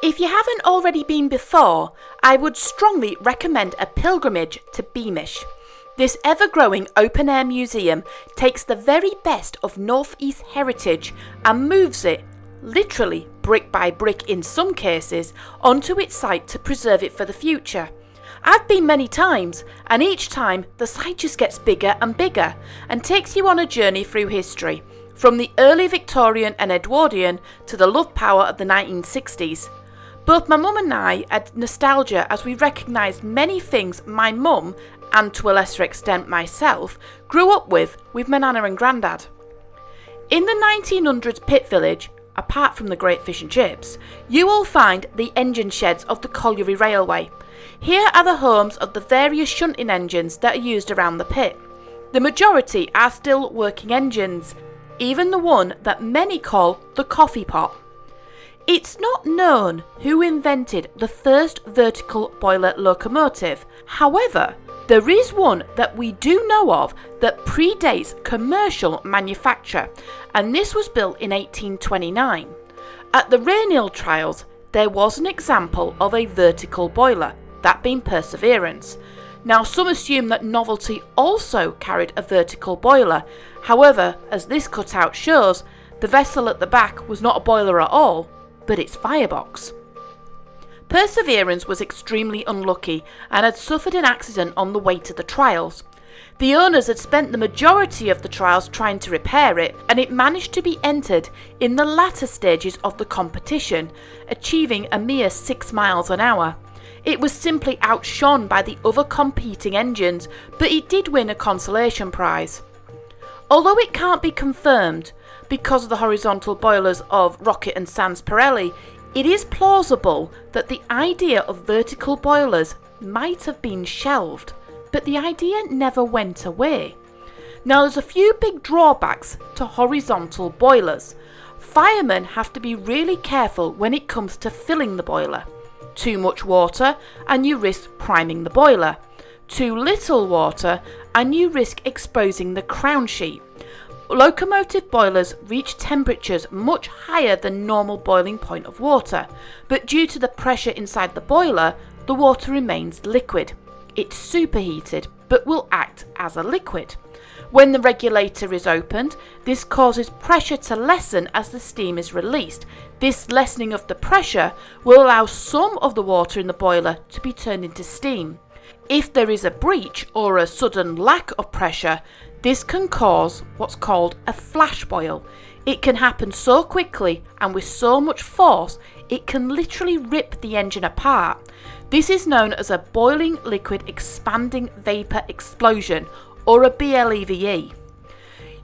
If you haven't already been before, I would strongly recommend a pilgrimage to Beamish. This ever-growing open-air museum takes the very best of North East heritage and moves it, literally brick by brick in some cases, onto its site to preserve it for the future. I've been many times, and each time the site just gets bigger and bigger and takes you on a journey through history, from the early Victorian and Edwardian to the love power of the 1960s. Both my mum and I had nostalgia as we recognised many things my mum, and to a lesser extent myself, grew up with my nana and grandad. In the 1900s pit village, apart from the great fish and chips, you will find the engine sheds of the colliery railway. Here are the homes of the various shunting engines that are used around the pit. The majority are still working engines, even the one that many call the coffee pot. It's not known who invented the first vertical boiler locomotive. However, there is one that we do know of that predates commercial manufacture, and this was built in 1829. At the Rainhill trials, there was an example of a vertical boiler, that being Perseverance. Now, some assume that Novelty also carried a vertical boiler. However, as this cutout shows, the vessel at the back was not a boiler at all, but its firebox. Perseverance was extremely unlucky and had suffered an accident on the way to the trials. The owners had spent the majority of the trials trying to repair it, and it managed to be entered in the latter stages of the competition, achieving a mere 6 miles an hour. It was simply outshone by the other competing engines, but it did win a consolation prize. Although it can't be confirmed, because of the horizontal boilers of Rocket and Sans Pirelli, it is plausible that the idea of vertical boilers might have been shelved, but the idea never went away. Now, there's a few big drawbacks to horizontal boilers. Firemen have to be really careful when it comes to filling the boiler. Too much water and you risk priming the boiler. Too little water and you risk exposing the crown sheet. Locomotive boilers reach temperatures much higher than normal boiling point of water, but due to the pressure inside the boiler, the water remains liquid. It's superheated, but will act as a liquid. When the regulator is opened, this causes pressure to lessen as the steam is released. This lessening of the pressure will allow some of the water in the boiler to be turned into steam. If there is a breach or a sudden lack of pressure, this can cause what's called a flash boil. It can happen so quickly and with so much force, it can literally rip the engine apart. This is known as a boiling liquid expanding vapour explosion, or a BLEVE.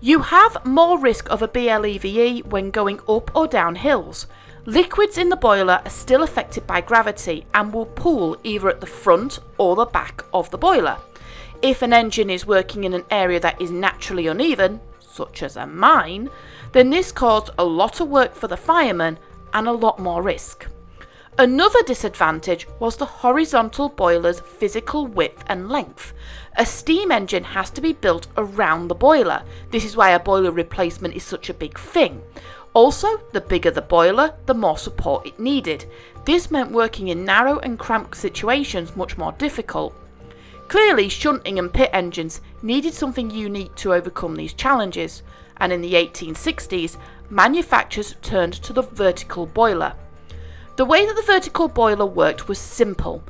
You have more risk of a BLEVE when going up or down hills. Liquids in the boiler are still affected by gravity and will pool either at the front or the back of the boiler. If an engine is working in an area that is naturally uneven, such as a mine, then this caused a lot of work for the firemen and a lot more risk. Another disadvantage was the horizontal boiler's physical width and length. A steam engine has to be built around the boiler. This is why a boiler replacement is such a big thing. Also, the bigger the boiler, the more support it needed. This meant working in narrow and cramped situations much more difficult. Clearly, shunting and pit engines needed something unique to overcome these challenges, and in the 1860s, manufacturers turned to the vertical boiler. The way that the vertical boiler worked was simple.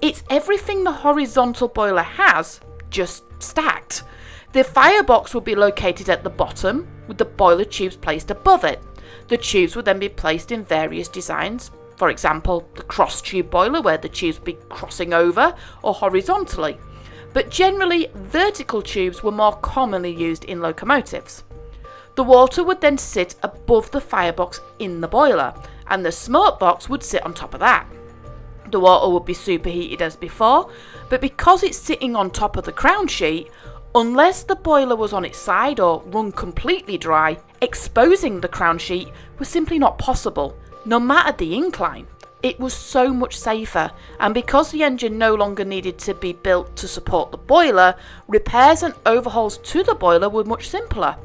It's everything the horizontal boiler has, just stacked. The firebox would be located at the bottom, with the boiler tubes placed above it. The tubes would then be placed in various designs. For example, the cross tube boiler where the tubes would be crossing over or horizontally. But generally, vertical tubes were more commonly used in locomotives. The water would then sit above the firebox in the boiler, and the smoke box would sit on top of that. The water would be superheated as before, but because it's sitting on top of the crown sheet, unless the boiler was on its side or run completely dry, exposing the crown sheet was simply not possible. No matter the incline, it was so much safer, and because the engine no longer needed to be built to support the boiler, repairs and overhauls to the boiler were much simpler.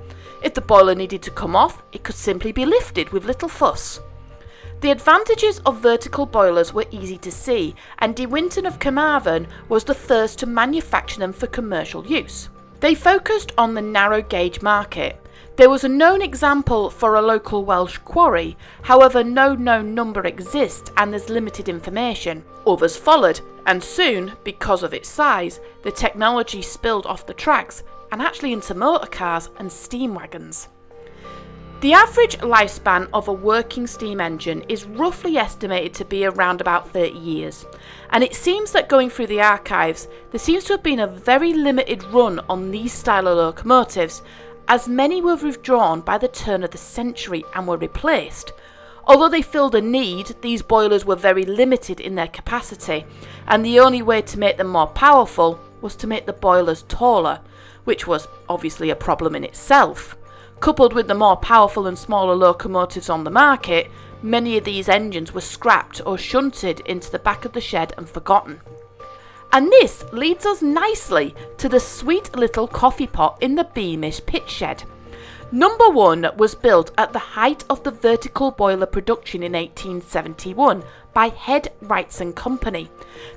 If the boiler needed to come off, it could simply be lifted with little fuss. The advantages of vertical boilers were easy to see, and De Winton of Carmarthen was the first to manufacture them for commercial use. They focused on the narrow gauge market. There was a known example for a local Welsh quarry, however no known number exists and there's limited information. Others followed, and soon, because of its size, the technology spilled off the tracks and actually into motor cars and steam wagons. The average lifespan of a working steam engine is roughly estimated to be around about 30 years, and it seems that going through the archives, there seems to have been a very limited run on these style of locomotives, as many were withdrawn by the turn of the century and were replaced. Although they filled a need, these boilers were very limited in their capacity, and the only way to make them more powerful was to make the boilers taller, which was obviously a problem in itself. Coupled with the more powerful and smaller locomotives on the market, many of these engines were scrapped or shunted into the back of the shed and forgotten. And this leads us nicely to the sweet little coffee pot in the Beamish pit shed. Number 1 was built at the height of the vertical boiler production in 1871 by Head Wrightson Company.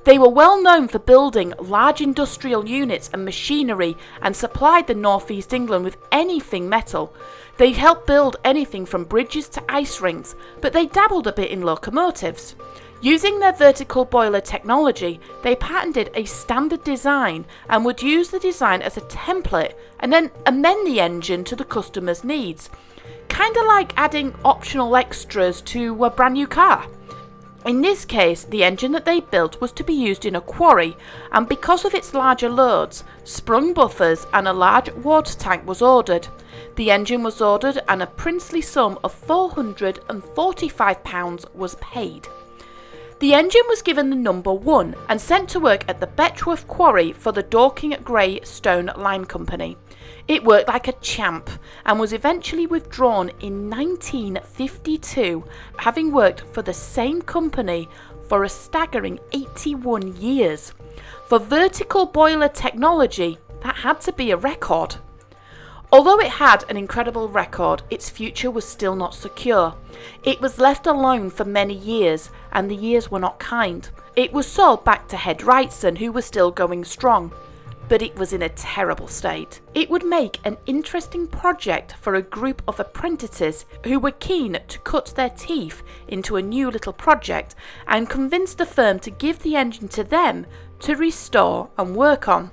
They were well known for building large industrial units and machinery and supplied the North East England with anything metal. They helped build anything from bridges to ice rinks, but they dabbled a bit in locomotives. Using their vertical boiler technology, they patented a standard design and would use the design as a template and then amend the engine to the customer's needs. Kinda like adding optional extras to a brand new car. In this case, the engine that they built was to be used in a quarry, and because of its larger loads, sprung buffers and a large water tank was ordered. The engine was ordered and a princely sum of £445 was paid. The engine was given the number 1 and sent to work at the Betchworth Quarry for the Dorking Grey Stone Line Company. It worked like a champ and was eventually withdrawn in 1952, having worked for the same company for a staggering 81 years. For vertical boiler technology, that had to be a record. Although it had an incredible record, its future was still not secure. It was left alone for many years, and the years were not kind. It was sold back to Head Wrightson, who was still going strong, but it was in a terrible state. It would make an interesting project for a group of apprentices who were keen to cut their teeth into a new little project and convince the firm to give the engine to them to restore and work on.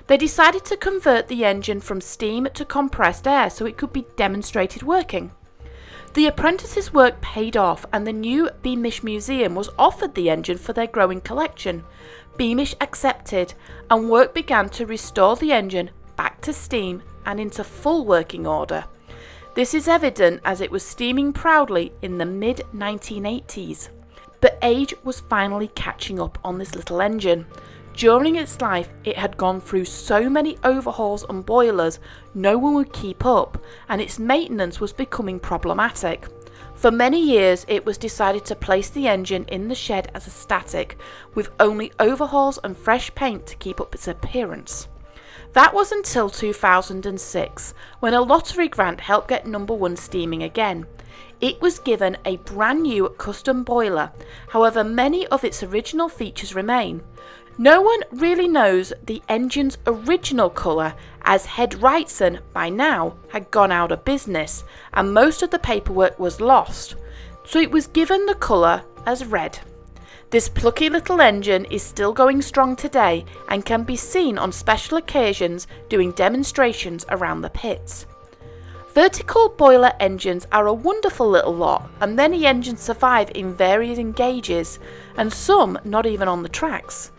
They decided to convert the engine from steam to compressed air so it could be demonstrated working. The apprentices' work paid off, and the new Beamish Museum was offered the engine for their growing collection. Beamish accepted, and work began to restore the engine back to steam and into full working order. This is evident as it was steaming proudly in the mid-1980s. But age was finally catching up on this little engine. During its life, it had gone through so many overhauls and boilers, no one would keep up, and its maintenance was becoming problematic. For many years, it was decided to place the engine in the shed as a static, with only overhauls and fresh paint to keep up its appearance. That was until 2006, when a lottery grant helped get number 1 steaming again. It was given a brand new custom boiler, however many of its original features remain. No one really knows the engine's original colour, as Head Wrightson by now had gone out of business and most of the paperwork was lost, so it was given the colour as red. This plucky little engine is still going strong today and can be seen on special occasions doing demonstrations around the pits. Vertical boiler engines are a wonderful little lot, and many engines survive in varying gauges and some not even on the tracks.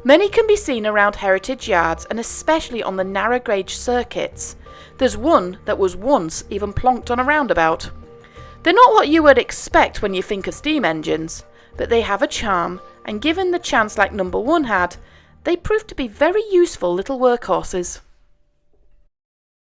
Many can be seen around heritage yards and especially on the narrow gauge circuits. There's one that was once even plonked on a roundabout. They're not what you would expect when you think of steam engines, but they have a charm, and given the chance like number 1 had, they proved to be very useful little workhorses.